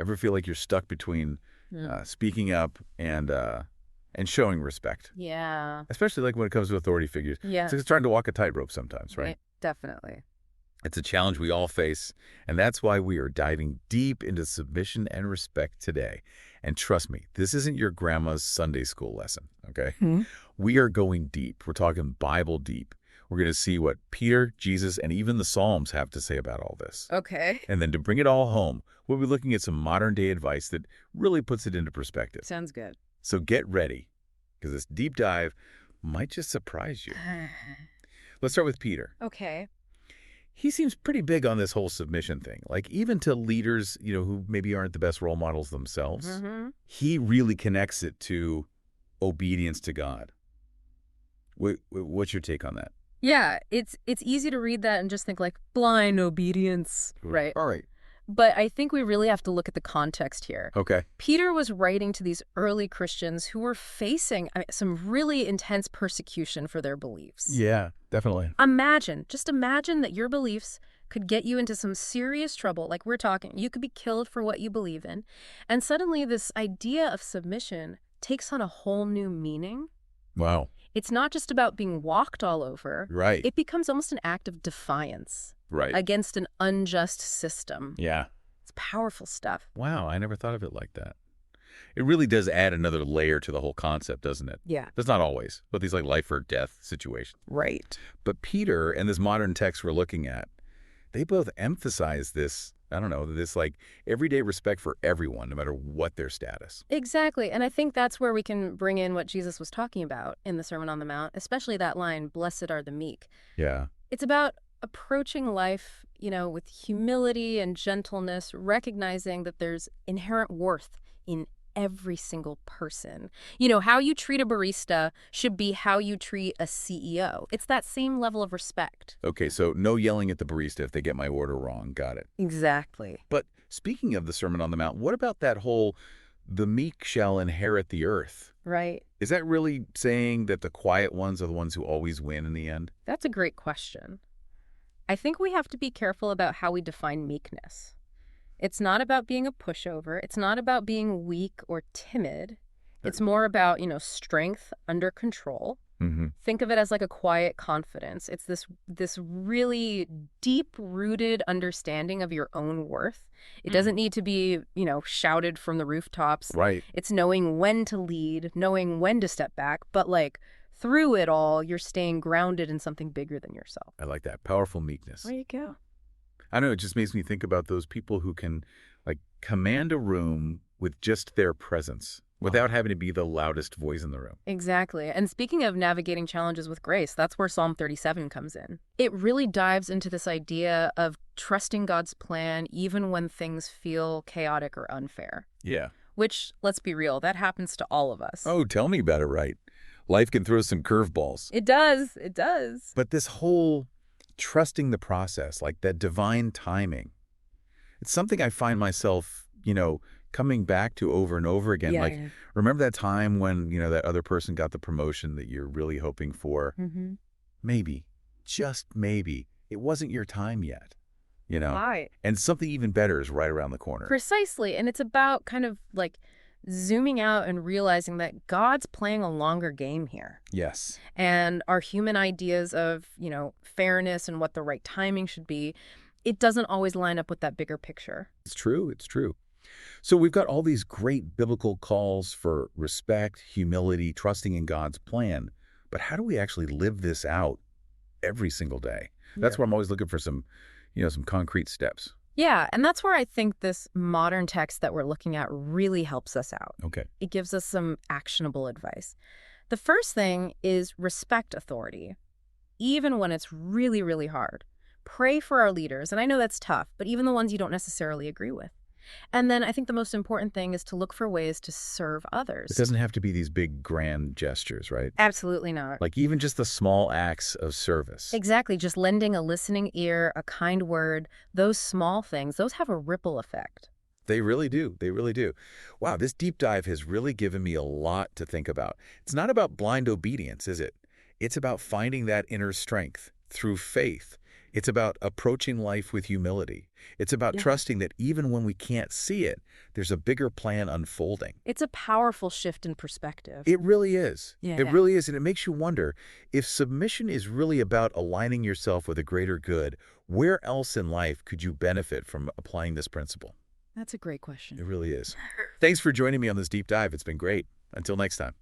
Ever feel like you're stuck between speaking up and showing respect? Yeah. Especially like when it comes to authority figures. Yeah. It's like trying to walk a tightrope sometimes, right? Definitely. It's a challenge we all face, and that's why we are diving deep into submission and respect today. And trust me, this isn't your grandma's Sunday school lesson, okay? We are going deep. We're talking Bible deep. We're going to see what Peter, Jesus, and even the Psalms have to say about all this. Okay. And then to bring it all home, we'll be looking at some modern-day advice that really puts it into perspective. Sounds good. So get ready, because this deep dive might just surprise you. Let's start with Peter. Okay. He seems pretty big on this whole submission thing. Like, even to leaders, who maybe aren't the best role models themselves, he really connects it to obedience to God. What's your take on that? Yeah, it's easy to read that and just think like blind obedience, right? All right. But I think we really have to look at the context here. Okay. Peter was writing to these early Christians who were facing some really intense persecution for their beliefs. Yeah, definitely. Just imagine that your beliefs could get you into some serious trouble, like we're talking. You could be killed for what you believe in. And suddenly this idea of submission takes on a whole new meaning. Wow. It's not just about being walked all over. Right. It becomes almost an act of defiance. Right. Against an unjust system. Yeah. It's powerful stuff. Wow, I never thought of it like that. It really does add another layer to the whole concept, doesn't it? Yeah. That's not always, but these like life or death situations. Right. But Peter and this modern text we're looking at, they both emphasize this, this like everyday respect for everyone, no matter what their status. Exactly. And I think that's where we can bring in what Jesus was talking about in the Sermon on the Mount, especially that line, "Blessed are the meek." Yeah. It's about approaching life, with humility and gentleness, recognizing that there's inherent worth in every single person. How you treat a barista should be how you treat a CEO. It's that same level of respect. Okay, so no yelling at the barista if they get my order wrong. Got it. Exactly. But speaking of the Sermon on the Mount, what about that whole, the meek shall inherit the earth? Right. Is that really saying that the quiet ones are the ones who always win in the end? That's a great question. I think we have to be careful about how we define meekness. It's not about being a pushover. It's not about being weak or timid. It's more about, strength under control. Think of it as like a quiet confidence. It's this really deep-rooted understanding of your own worth. It doesn't need to be, shouted from the rooftops. Right. It's knowing when to lead, knowing when to step back, but through it all, you're staying grounded in something bigger than yourself. I like that. Powerful meekness. There you go. I know, it just makes me think about those people who can command a room with just their presence without having to be the loudest voice in the room. Exactly. And speaking of navigating challenges with grace, that's where Psalm 37 comes in. It really dives into this idea of trusting God's plan even when things feel chaotic or unfair. Yeah. Which, let's be real, that happens to all of us. Oh, tell me about it, right? Life can throw some curveballs. It does. It does. But this whole trusting the process, like that divine timing, it's something I find myself, coming back to over and over again. Yeah. Remember that time when, that other person got the promotion that you're really hoping for? Maybe, just maybe, it wasn't your time yet, Right. And something even better is right around the corner. Precisely. And it's about kind of zooming out and realizing that God's playing a longer game here. Yes. And our human ideas of, fairness and what the right timing should be, it doesn't always line up with that bigger picture. It's true. It's true. So we've got all these great biblical calls for respect, humility, trusting in God's plan. But how do we actually live this out every single day? That's where I'm always looking for some concrete steps. Yeah, and that's where I think this modern text that we're looking at really helps us out. Okay. It gives us some actionable advice. The first thing is respect authority, even when it's really, really hard. Pray for our leaders, and I know that's tough, but even the ones you don't necessarily agree with. And then I think the most important thing is to look for ways to serve others. It doesn't have to be these big, grand gestures, right? Absolutely not. Even just the small acts of service. Exactly. Just lending a listening ear, a kind word, those small things, those have a ripple effect. They really do. They really do. Wow, this deep dive has really given me a lot to think about. It's not about blind obedience, is it? It's about finding that inner strength through faith It's about approaching life with humility. It's about Yeah. trusting that even when we can't see it, there's a bigger plan unfolding. It's a powerful shift in perspective. It really is. It Yeah. really is. And it makes you wonder, if submission is really about aligning yourself with a greater good, where else in life could you benefit from applying this principle? That's a great It question. really is. Thanks for joining me on this deep dive. It's been great. Until next time.